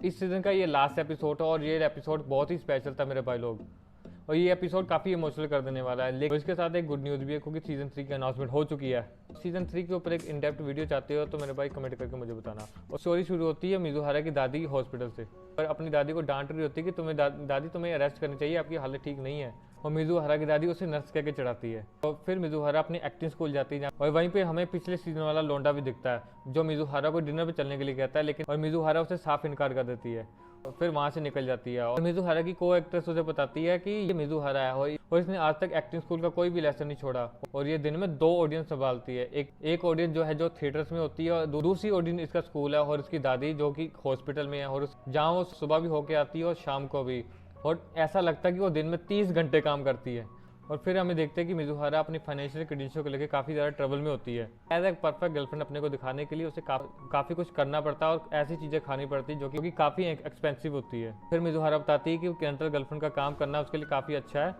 इस सीज़न का ये लास्ट एपिसोड है और ये एपिसोड बहुत ही स्पेशल था मेरे भाई लोग, और ये एपिसोड काफ़ी इमोशनल कर देने वाला है। लेकिन इसके साथ एक गुड न्यूज़ भी है क्योंकि सीज़न 3 की अनाउंसमेंट हो चुकी है। सीज़न 3 के ऊपर एक इन डेप्थ वीडियो चाहते हो तो मेरे भाई कमेंट करके मुझे बताना। और स्टोरी शुरू होती है मिजुहारा की दादी हॉस्पिटल से, और अपनी दादी को डांट रही होती है कि तुम्हें दादी तुम्हें अरेस्ट करनी चाहिए, आपकी हालत ठीक नहीं है। और मिजुहारा की दादी उसे नर्स कह के चढ़ाती है। और फिर मिजुहारा अपनी एक्टिंग स्कूल जाती है और वहीं पे हमें पिछले सीजन वाला लोंडा भी दिखता है जो मिजुहारा को डिनर पे चलने के लिए कहता है, लेकिन और मिजुहारा उसे साफ इनकार कर देती है और फिर वहाँ से निकल जाती है। और मिजुहारा की को एक्ट्रेस उसे बताती है कि ये मिजुहारा है और इसने आज तक एक्टिंग स्कूल का कोई भी लेसन नहीं छोड़ा, और ये दिन में 2 ऑडियंस संभालती है। एक ऑडियंस जो है जो थिएटर्स में होती है और दूसरी ऑडियंस इसका स्कूल है और इसकी दादी जो कि हॉस्पिटल में है, और जहाँ वो सुबह भी होके आती है और शाम को भी, और ऐसा लगता है कि वो दिन में 30 घंटे काम करती है। और फिर हमें देखते हैं कि मिजुहारा अपनी फाइनेंशियल कंडीशन को लेकर काफ़ी ज़्यादा ट्रबल में होती है। एज ए परफेक्ट गर्लफ्रेंड अपने को दिखाने के लिए उसे काफ़ी कुछ करना पड़ता है और ऐसी चीज़ें खानी पड़ती है जो कि काफ़ी एक्सपेंसिव होती है। फिर मिजुहारा बताती है कि कैरेंटल गर्लफ्रेंड का काम करना उसके लिए काफ़ी अच्छा है,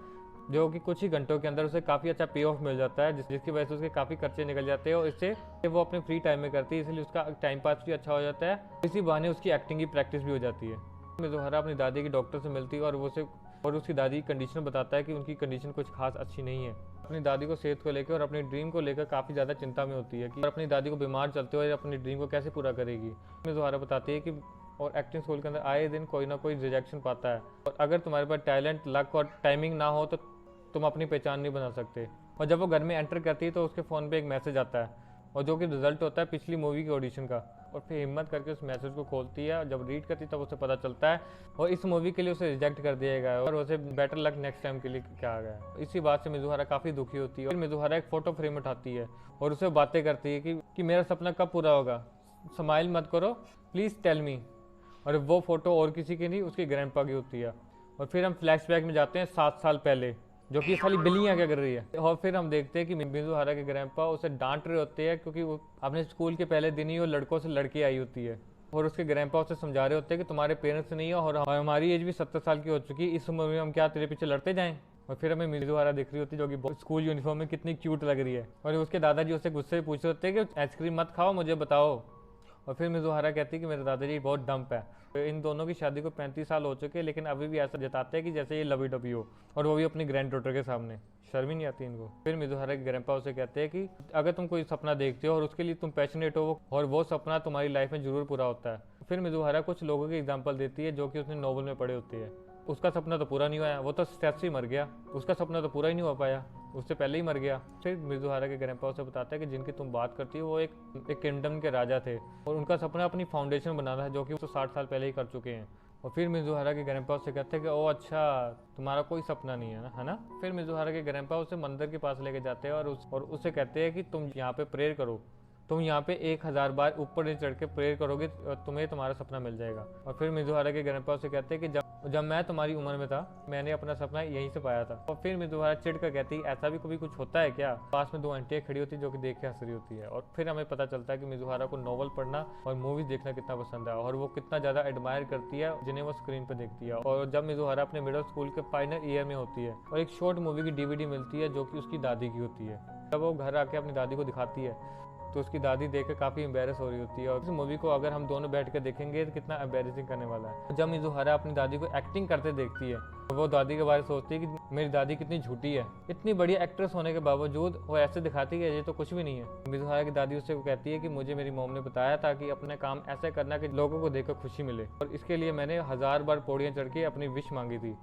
जो कि कुछ ही घंटों के अंदर उसे काफ़ी अच्छा पे ऑफ मिल जाता है, जिसकी वजह से उसके काफ़ी खर्चे निकल जाते हैं और इससे वो अपने फ्री टाइम में करती है, इसलिए उसका टाइम पास भी अच्छा हो जाता है। इसी बहाने उसकी एक्टिंग की प्रैक्टिस भी हो जाती है। मिजुहारा अपनी दादी की डॉक्टर से मिलती है और उसकी दादी की कंडीशन बताता है कि उनकी कंडीशन कुछ खास अच्छी नहीं है। अपनी दादी को सेहत को लेकर और अपनी ड्रीम को लेकर काफ़ी ज़्यादा चिंता में होती है कि अपनी दादी को बीमार चलते हुए अपनी ड्रीम को कैसे पूरा करेगी। मिजुहारा बताती है कि और एक्टिंग स्कूल के अंदर आए दिन कोई ना कोई रिजेक्शन पाता है, और अगर तुम्हारे पास टैलेंट, लक और टाइमिंग ना हो तो तुम अपनी पहचान नहीं बना सकते। और जब वो घर में एंटर करती है तो उसके फ़ोन पे एक मैसेज आता है, और जो कि रिजल्ट होता है पिछली मूवी के ऑडिशन का। और फिर हिम्मत करके उस मैसेज को खोलती है, जब रीड करती है तब उसे पता चलता है और इस मूवी के लिए उसे रिजेक्ट कर दिया गया है और उसे बेटर लक नेक्स्ट टाइम के लिए कहा गया है। इसी बात से मिजुहारा काफ़ी दुखी होती है। फिर मिजुहारा एक फ़ोटो फ्रेम उठाती है और उसे बातें करती है कि मेरा सपना कब पूरा होगा, स्माइल मत करो, प्लीज़ टेल मी। और वो फोटो और किसी की नहीं, उसकी ग्रैंडपा की होती है। और फिर हम फ्लैशबैक में जाते हैं 7 साल पहले, जो कि साली बिल्लियाँ क्या कर रही है। और फिर हम देखते हैं कि मिजुहारा के ग्रैंडपा उसे डांट रहे होते हैं क्योंकि वो अपने स्कूल के पहले दिन ही वो लड़कों से लड़की आई होती है, और उसके ग्रैंडपा उसे समझा रहे होते हैं कि तुम्हारे पेरेंट्स नहीं है और हमारी एज भी 70 साल की हो चुकी है, इस उम्र में हम क्या तेरे पीछे लड़ते जाएं। और फिर हमें मिजुहारा दिख रही होती है जो कि स्कूल यूनिफॉर्म में कितनी क्यूट लग रही है, और उसके दादाजी उससे गुस्से से पूछ रहे होते हैं कि आइसक्रीम मत खाओ, मुझे बताओ। और फिर मिजुहारा कहती है कि मेरे दादाजी बहुत डंप है। तो इन दोनों की शादी को 35 साल हो चुके हैं, लेकिन अभी भी ऐसा जताते हैं कि जैसे ये लवी डबी हो, और वो भी अपनी ग्रैंड डॉटर के सामने। शर्म ही नहीं आती इनको। फिर मिजुहारा के ग्रैंडपा उसे कहते हैं कि अगर तुम कोई सपना देखते हो और उसके लिए तुम पैशनेट हो और वो सपना तुम्हारी लाइफ में जरूर पूरा होता है। फिर मिजुहारा कुछ लोगों की एग्जाम्पल देती है जो कि उसने नोवेल में पढ़े होती है। उसका सपना तो पूरा नहीं हुआ, वो तो स्ट्रेस से मर गया, उसका सपना तो पूरा ही नहीं हो पाया, उससे पहले ही मर गया। फिर मिजुहारा के ग्रैंडपा उसे बताता है कि जिनकी तुम बात करती हो वो एक किंगडम के राजा थे और उनका सपना अपनी फाउंडेशन बनाना है, जो कि वो 60 साल पहले ही कर चुके हैं। और फिर मिजुहारा के ग्रैंडपा उसे कहते हैं कि ओ अच्छा, तुम्हारा कोई सपना नहीं है ना। फिर मिजुहारा के ग्रैंडपा उसे मंदिर के पास लेके जाते हैं और उसे कहते हैं कि तुम यहाँ पे प्रेयर करो, तुम यहाँ पे 1000 बार ऊपर चढ़ के प्रेयर करोगे, तुम्हें तुम्हारा सपना मिल जाएगा। और फिर मिजुहारा के ग्रैंडपा उसे कहते हैं कि जब मैं तुम्हारी उम्र में था मैंने अपना सपना यहीं से पाया था। और फिर मिजुहारा चिढ़ कर कहती है ऐसा भी कभी कुछ होता है क्या। पास में 2 आंटियाँ खड़ी होती है जो कि देख के हंस रही होती है। और फिर हमें पता चलता है कि मिजुहारा को नॉवल पढ़ना और मूवीज देखना कितना पसंद है और वो कितना ज़्यादा एडमायर करती है जिन्हें वो स्क्रीन पर देखती है। और जब मिजुहारा अपने मिडिल स्कूल के फाइनल ईयर में होती है और एक शॉर्ट मूवी की DVD मिलती है जो कि उसकी दादी की होती है, जब वो घर आके अपनी दादी को दिखाती है तो उसकी दादी देख कर काफ़ी एम्बेरस हो रही होती है। और इस मूवी को अगर हम दोनों बैठ कर देखेंगे तो कितना एम्बेरसिंग करने वाला है। जब मिजुहारा अपनी दादी को एक्टिंग करते देखती है तो वो दादी के बारे में सोचती है कि मेरी दादी कितनी झूठी है, इतनी बड़ी एक्ट्रेस होने के बावजूद वो ऐसे दिखाती है ये तो कुछ भी नहीं है। मिजुहारा की दादी उससे कहती है कि मुझे मेरी मॉम ने बताया था कि अपने काम ऐसे करना कि लोगों को देखकर खुशी मिले, और इसके लिए मैंने 1000 बार पौड़ियाँ चढ़ के अपनी विश मांगी थी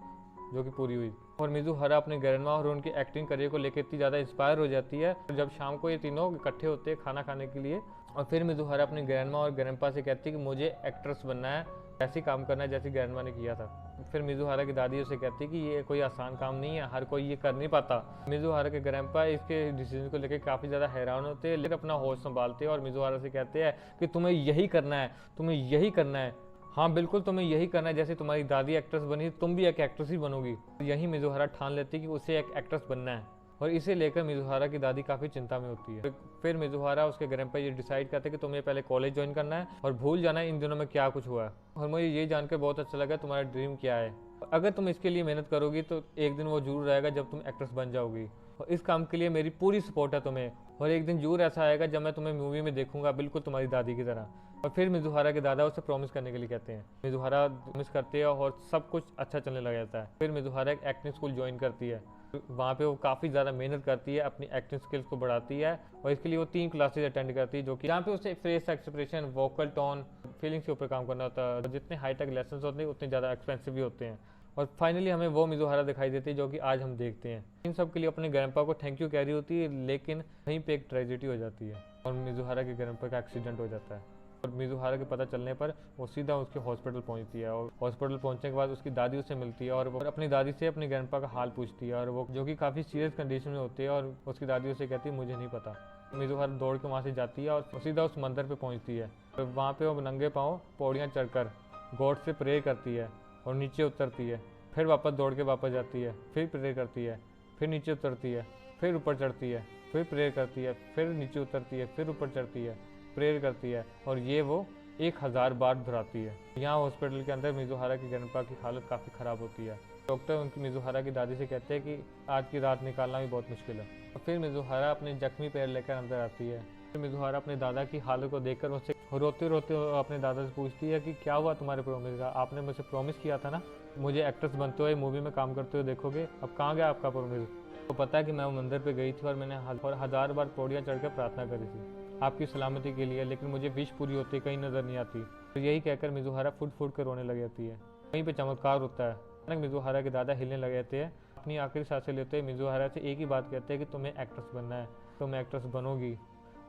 जो कि पूरी हुई। और मिजुहारा अपने ग्रैंडमा और उनकी एक्टिंग करियर को लेकर इतनी ज़्यादा इंस्पायर हो जाती है जब शाम को ये तीनों इकट्ठे होते हैं खाना खाने के लिए। और फिर मिजुहारा अपने ग्रैंडमा और ग्रैंडपा से कहती है कि मुझे एक्ट्रेस बनना है, ऐसे काम करना है जैसे ग्रैंडमा ने किया था। फिर मिजुहारा की दादी उसे कहती है कि ये कोई आसान काम नहीं है, हर कोई ये कर नहीं पाता। मिजुहारा के ग्रैंडपा इसके डिसीजन को लेकर काफ़ी ज़्यादा हैरान होते हैं, लेकिन अपना होश संभालते हैं और मिजुहारा से कहते हैं कि तुम्हें यही करना है, तुम्हें यही करना है, हाँ बिल्कुल तुम्हें यही करना है, जैसे तुम्हारी दादी एक्ट्रेस बनी तुम भी एक एक्ट्रेस ही बनोगी। यही मिजुहारा ठान लेती है कि उसे एक एक्ट्रेस बनना है, और इसे लेकर मिजुहारा की दादी काफ़ी चिंता में होती है। फिर मिजुहारा उसके ग्रैंडपा ये डिसाइड करते हैं कि तुम्हें पहले कॉलेज ज्वाइन करना है और भूल जाना है इन दिनों में क्या कुछ हुआ है। और मुझे ये जानकर बहुत अच्छा लगा तुम्हारा ड्रीम क्या है, अगर तुम इसके लिए मेहनत करोगी तो एक दिन वो जरूर आएगा जब तुम एक्ट्रेस बन जाओगी, और इस काम के लिए मेरी पूरी सपोर्ट है तुम्हें। और एक दिन जरूर ऐसा आएगा जब मैं तुम्हें मूवी में देखूंगा बिल्कुल तुम्हारी दादी की तरह। और फिर मिजुहारा के दादा उसे प्रॉमिस करने के लिए कहते हैं। मिजुहारा प्रॉमिस करती है और सब कुछ अच्छा चलने लग जाता है। फिर मिजुहारा एक एक्टिंग स्कूल ज्वाइन करती है। वहाँ पे वो काफ़ी ज़्यादा मेहनत करती है, अपनी एक्टिंग स्किल्स को बढ़ाती है और इसके लिए वो 3 क्लासेज अटेंड करती है, जो कि जहाँ पे उसे face expression, vocal tone, feelings के ऊपर काम करना होता है। जितने हाईटेक लेसन होते हैं उतने ज़्यादा एक्सपेंसिव भी होते हैं। और फाइनली हमें वो मिजुहारा दिखाई देती है जो कि आज हम देखते हैं। इन सब के लिए अपने ग्रैंडपा को थैंक यू कह रही होती है, लेकिन वहीं पे एक ट्रेजेडी हो जाती है और मिजुहारा के ग्रैंडपा का एक्सीडेंट हो जाता है। और मिजुहारा के पता चलने पर वो सीधा उसके हॉस्पिटल पहुंचती है और हॉस्पिटल पहुंचने के बाद उसकी दादी उससे मिलती है और वो अपनी दादी से अपने ग्रैंडपा का हाल पूछती है और वो जो कि काफ़ी सीरियस कंडीशन में होती है और उसकी दादी उसे कहती है मुझे नहीं पता। मिजुहारा दौड़ के वहाँ से जाती है और सीधा उस मंदिर पे पहुँचती है। और वहाँ पे वो नंगे पाँव पौड़ियाँ चढ़कर गॉड से प्रे करती है और नीचे उतरती है। फिर वापस दौड़ के वापस जाती है, फिर प्रे करती है, फिर नीचे उतरती है, फिर ऊपर चढ़ती है, फिर प्रे करती है, फिर नीचे उतरती है, फिर ऊपर चढ़ती है, प्रेयर करती है और ये वो 1000 बार दोहराती है। यहाँ हॉस्पिटल के अंदर मिजुहारा की ग्रैंडपा की हालत काफ़ी ख़राब होती है। डॉक्टर उनकी मिजुहारा की दादी से कहते हैं कि आज की रात निकालना भी बहुत मुश्किल है। और फिर मिजुहारा अपने जख्मी पैर लेकर अंदर आती है। फिर मिजुहारा अपने दादा की हालत को देखकर उससे रोते रोते अपने दादा से पूछती है कि क्या हुआ तुम्हारे प्रॉमिस का, आपने मुझसे प्रॉमिस किया था ना मुझे एक्ट्रेस बनते हुए मूवी में काम करते हुए देखोगे, अब कहाँ गया आपका प्रॉमिस। तो पता है कि मैं वो मंदिर पे गई थी और मैंने 1000 बार पौड़ियाँ चढ़कर प्रार्थना करी थी आपकी सलामती के लिए, लेकिन मुझे विश पूरी होती कहीं नज़र नहीं आती। तो यही कहकर मिजुहारा फुट फुट कर रोने लग जाती है। वहीं पे चमत्कार होता है। अचानक मिजुहारा के दादा हिलने लग जाते हैं। अपनी आखिरी सांसें लेते हुए मिजुहारा से एक ही बात कहते हैं कि तुम्हें एक्ट्रेस बनना है, तुम एक्ट्रेस बनोगी,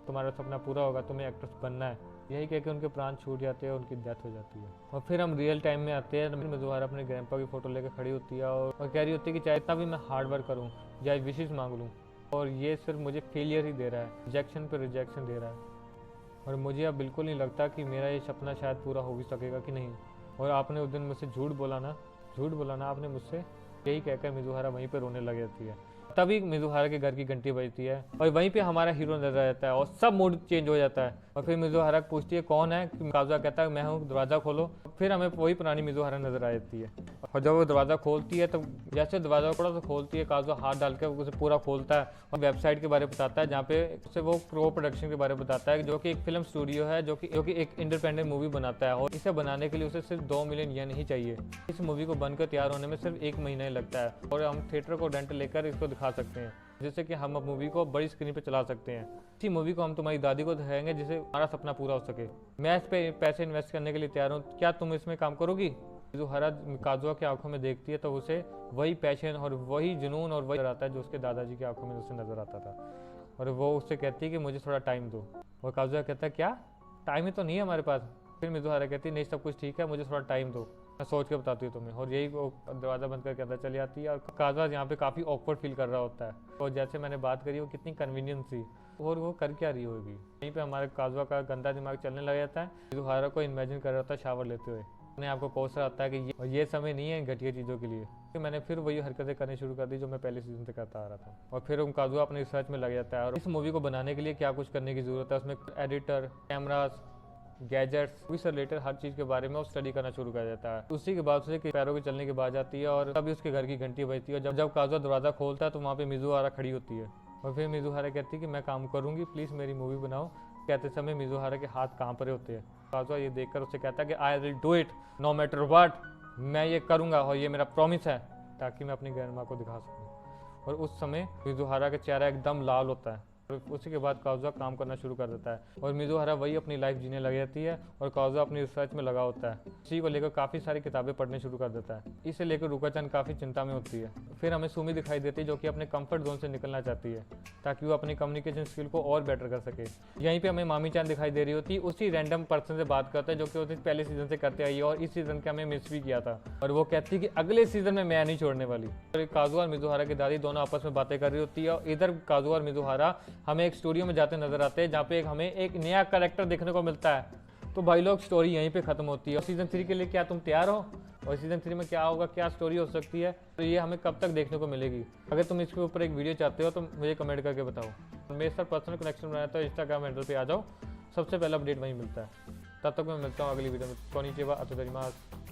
तुम्हारा सपना पूरा होगा, तुम्हें एक्ट्रेस बनना है। यही कहकर उनके प्राण छूट जाते हैं और उनकी डेथ हो जाती है। और फिर हम रियल टाइम में आते हैं। मिजुहारा अपने ग्रैंडपा की फ़ोटो लेकर खड़ी होती है और कह रही होती है कि चाहे इतना भी मैं हार्ड वर्क करूँ या विशेष मांग लूँ और ये सिर्फ मुझे फेलियर ही दे रहा है, रिजेक्शन पर रिजेक्शन दे रहा है और मुझे अब बिल्कुल नहीं लगता कि मेरा ये सपना शायद पूरा हो भी सकेगा कि नहीं। और आपने उस दिन मुझसे झूठ बोला ना आपने मुझसे। यही कहकर मिजुहारा वहीं पर रोने लग जाती है। तभी मिजुहारा के घर की घंटी बजती है और वहीं पे हमारा हीरो नजर आ जाता है और सब मूड चेंज हो जाता है। और फिर मिजुहारा पूछती है कौन है, काजुआ कहता है मैं हूँ, दरवाज़ा खोलो। फिर हमें वही पुरानी मिजुहारा नजर आ जाती है और जब वो दरवाज़ा खोलती है तो जैसे दरवाज़ा थोड़ा सा खोलती है, काजुआ हाथ डाल के उसे पूरा खोलता है और वेबसाइट के बारे में बताता है जहाँ पे उसे वो प्रो प्रोडक्शन के बारे में बताता है जो कि एक फिल्म स्टूडियो है जो कि एक इंडिपेंडेंट मूवी बनाता है और इसे बनाने के लिए उसे सिर्फ 2 मिलियन येन ही चाहिए। इस मूवी को बनकर तैयार होने में सिर्फ 1 महीना ही लगता है और हम थिएटर को रेंट लेकर इसको दिखा सकते हैं जिससे कि हम मूवी को बड़ी स्क्रीन पे चला सकते हैं। इसी मूवी को हम तुम्हारी दादी को दिखाएंगे जिससे हमारा सपना पूरा हो सके। मैं इस पे पैसे इन्वेस्ट करने के लिए तैयार हूँ, क्या तुम इसमें काम करोगी। मिजुहारा काजुआ की आंखों में देखती है तो उसे वही पैशन और वही जुनून और वही आता है जो उसके दादाजी की आंखों में उसे नजर आता था। और वो उससे कहती है कि मुझे थोड़ा टाइम दो। और काजुआ कहता है क्या टाइम ही तो नहीं है हमारे पास। फिर मिजुहारा कहती है नहीं सब कुछ ठीक है, मुझे थोड़ा टाइम दो, मैं सोच के बताती हूँ तुम्हें। और यही वो दरवाज़ा बंद करके अंदर चली आती है और काजुआ यहाँ पे काफ़ी ऑकवर्ड फील कर रहा होता है। और जैसे मैंने बात करी वो कितनी कन्वीनियंस थी और वो कर क्या रही होगी। यहीं पे हमारे काजुआ का गंदा दिमाग चलने लग जाता है। मिजुहारा को इमेजिन कर रहा होता है शावर लेते हुए। अपने आपको कोसर आता है कि ये समय नहीं है घटिया चीज़ों के लिए। फिर मैंने फिर वही हरकतें करनी शुरू कर दी जो मैं पहले सीजन से करता आ रहा था। और फिर काजुआ अपने रिसर्च में लग जाता है और इस मूवी को बनाने के लिए क्या कुछ करने की ज़रूरत है, उसमें एडिटर, कैमरास, गैजेट्स से रिलेटेड हर चीज़ के बारे में वो स्टडी करना शुरू कर देता है। उसी के बाद उसे पैरों के चलने की बात आती है और तभी उसके घर की घंटी बजती है। जब काजुआ दरवाज़ा खोलता है तो वहाँ पे मिजुहारा खड़ी होती है और फिर मिजुहारा कहती है कि मैं काम करूँगी, प्लीज़ मेरी मूवी बनाओ। कहते समय मिजुहारा के हाथ कांप रहे होते हैं। काजुआ ये देखकर उससे कहता है कि I will do it no matter what, मैं ये करूँगा और ये मेरा प्रॉमिस है ताकि मैं अपनी ग्रैंडमा को दिखा सकूँ। और उस समय मिजुहारा का चेहरा एकदम लाल होता है। उसी के बाद काजुआ काम करना शुरू कर देता है और मिजुहारा वही अपनी लाइफ जीने लग जाती है और काजुआ अपनी रिसर्च में लगा होता है। इसी को लेकर काफ़ी सारी किताबें पढ़ने शुरू कर देता है। इसे लेकर रुका-चन काफ़ी चिंता में होती है। फिर हमें सुमी दिखाई देती है जो कि अपने कंफर्ट जोन से निकलना चाहती है ताकि वो अपनी कम्युनिकेशन स्किल को और बेटर कर सके। यहीं पर हमें मामी-चान दिखाई दे रही होती है, उसी रैंडम पर्सन से बात करता है जो कि उसे पहले सीजन से करते आई है और इस सीजन के हमें मिस भी किया था। और वो कहती है कि अगले सीजन में मैं नहीं छोड़ने वाली। और काजुआ और मिजुहारा की दादी दोनों आपस में बातें कर रही होती है और इधर काजुआ और मिजुहारा हमें एक स्टूडियो में जाते नजर आते हैं जहाँ पे हमें एक नया कैरेक्टर देखने को मिलता है। तो भाई लोग स्टोरी यहीं पे खत्म होती है। और सीजन 3 के लिए क्या तुम तैयार हो और सीजन 3 में क्या होगा, क्या स्टोरी हो सकती है, तो ये हमें कब तक देखने को मिलेगी। अगर तुम इसके ऊपर एक वीडियो चाहते हो तो मुझे कमेंट करके बताओ। मेरे साथ पर्सनल कनेक्शन बनाया तो इंस्टाग्राम हैंडल पे आ जाओ, सबसे पहला अपडेट वहीं मिलता है। तब तक मैं मिलता हूँ अगली वीडियो में। कोनिचिवा, अतोदरिमास।